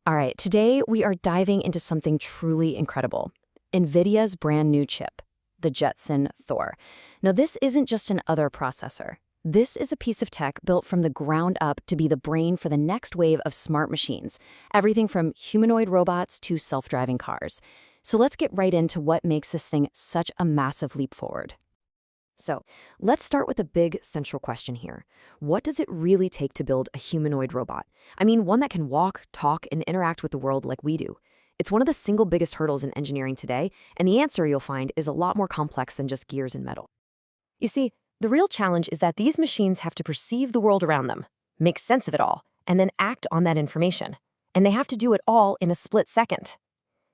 All right, today we are diving into something truly incredible. NVIDIA's brand new chip, the Jetson Thor. Now, this isn't just an other processor. This is a piece of tech built from the ground up to be the brain for the next wave of smart machines, everything from humanoid robots to self-driving cars. So let's get right into what makes this thing such a massive leap forward. So, let's start with a big central question here. What does it really take to build a humanoid robot? I mean, one that can walk, talk, and interact with the world like we do. It's one of the single biggest hurdles in engineering today, and the answer you'll find is a lot more complex than just gears and metal. You see, the real challenge is that these machines have to perceive the world around them, make sense of it all, and then act on that information. And they have to do it all in a split second.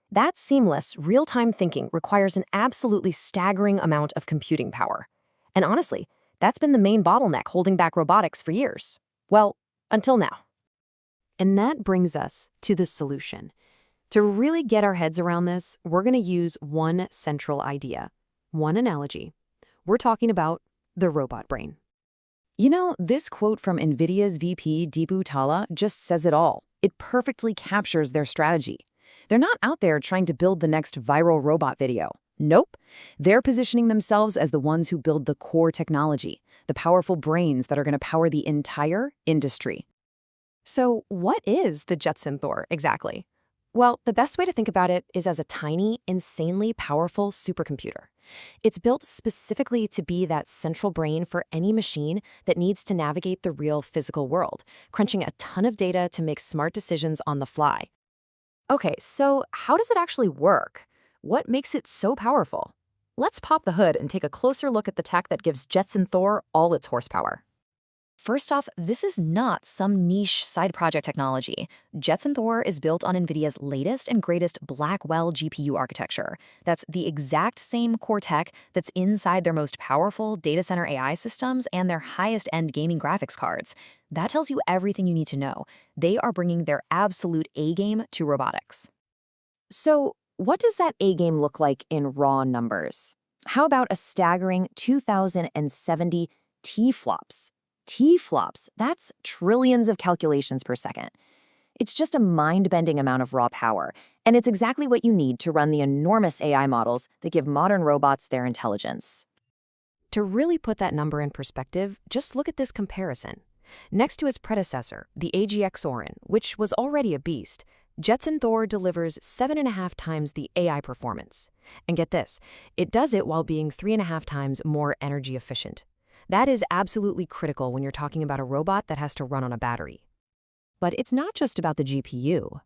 That seamless, real-time thinking requires an absolutely staggering amount of computing power. And honestly, that's been the main bottleneck holding back robotics for years. Well, until now. And that brings us to the solution. To really get our heads around this, we're going to use one central idea, one analogy. We're talking about the robot brain. You know, this quote from NVIDIA's VP Deepu Talla just says it all. It perfectly captures their strategy. They're not out there trying to build the next viral robot video. Nope. They're positioning themselves as the ones who build the core technology, the powerful brains that are going to power the entire industry. So what is the Jetson Thor exactly? Well, the best way to think about it is as a tiny, insanely powerful supercomputer. It's built specifically to be that central brain for any machine that needs to navigate the real physical world, crunching a ton of data to make smart decisions on the fly. Okay, so how does it actually work? What makes it so powerful? Let's pop the hood and take a closer look at the tech that gives Jetson Thor all its horsepower. First off, this is not some niche side project technology. Jetson Thor is built on NVIDIA's latest and greatest Blackwell GPU architecture. That's the exact same core tech that's inside their most powerful data center AI systems and their highest-end gaming graphics cards. That tells you everything you need to know. They are bringing their absolute A-game to robotics. So, what does that A-game look like in raw numbers? How about a staggering 2,070 T-flops? T-flops, that's trillions of calculations per second. It's just a mind-bending amount of raw power, and it's exactly what you need to run the enormous AI models that give modern robots their intelligence. To really put that number in perspective, just look at this comparison. Next to its predecessor, the AGX Orin, which was already a beast, Jetson Thor delivers 7.5 times the AI performance. And get this, it does it while being 3.5 times more energy efficient. That is absolutely critical when you're talking about a robot that has to run on a battery. But it's not just about the GPU.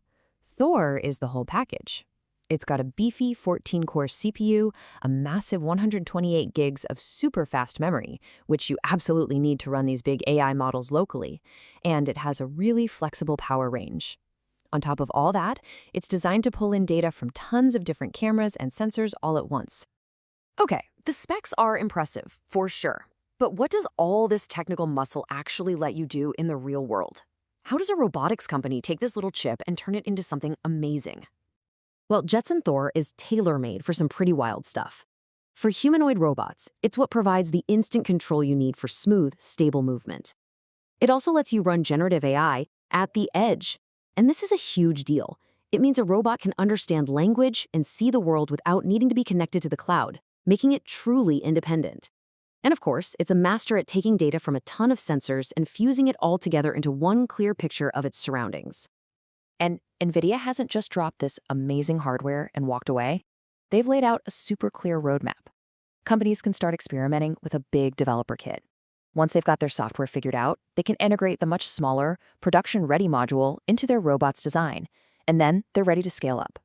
Thor is the whole package. It's got a beefy 14-core CPU, a massive 128 gigs of super fast memory, which you absolutely need to run these big AI models locally, and it has a really flexible power range. On top of all that, it's designed to pull in data from tons of different cameras and sensors all at once. Okay, the specs are impressive, for sure. But what does all this technical muscle actually let you do in the real world? How does a robotics company take this little chip and turn it into something amazing? Well, Jetson Thor is tailor-made for some pretty wild stuff. For humanoid robots, it's what provides the instant control you need for smooth, stable movement. It also lets you run generative AI at the edge. And this is a huge deal. It means a robot can understand language and see the world without needing to be connected to the cloud, making it truly independent. And of course, it's a master at taking data from a ton of sensors and fusing it all together into one clear picture of its surroundings. And NVIDIA hasn't just dropped this amazing hardware and walked away. They've laid out a super clear roadmap. Companies can start experimenting with a big developer kit. Once they've got their software figured out, they can integrate the much smaller, production-ready module into their robot's design, and then they're ready to scale up.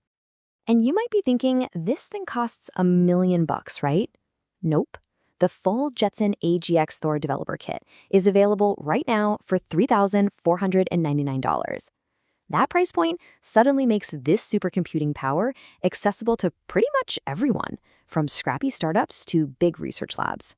And you might be thinking, this thing costs $1 million, right? Nope. The full Jetson AGX Thor developer kit is available right now for $3,499. That price point suddenly makes this supercomputing power accessible to pretty much everyone, from scrappy startups to big research labs.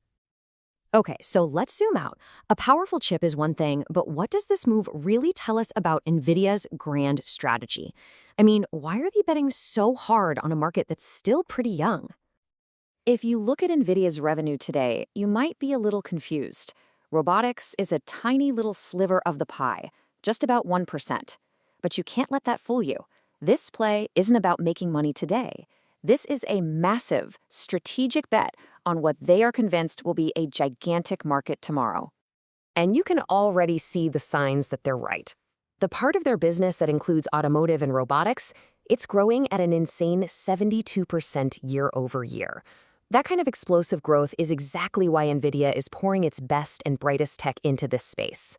Okay, so let's zoom out. A powerful chip is one thing, but what does this move really tell us about NVIDIA's grand strategy? I mean, why are they betting so hard on a market that's still pretty young? If you look at NVIDIA's revenue today, you might be a little confused. Robotics is a tiny little sliver of the pie, just about 1%. But you can't let that fool you. This play isn't about making money today. This is a massive, strategic bet on what they are convinced will be a gigantic market tomorrow. And you can already see the signs that they're right. The part of their business that includes automotive and robotics, it's growing at an insane 72% year over year. That kind of explosive growth is exactly why NVIDIA is pouring its best and brightest tech into this space.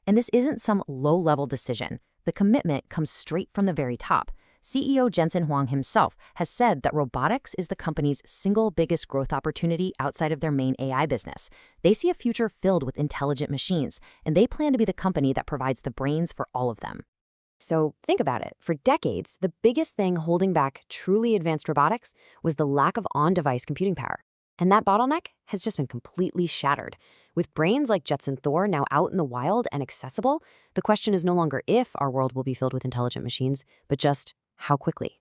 And this isn't some low-level decision. The commitment comes straight from the very top. CEO Jensen Huang himself has said that robotics is the company's single biggest growth opportunity outside of their main AI business. They see a future filled with intelligent machines, and they plan to be the company that provides the brains for all of them. So think about it. For decades, the biggest thing holding back truly advanced robotics was the lack of on-device computing power. And that bottleneck has just been completely shattered. With brains like Jetson Thor now out in the wild and accessible, the question is no longer if our world will be filled with intelligent machines, but just how quickly.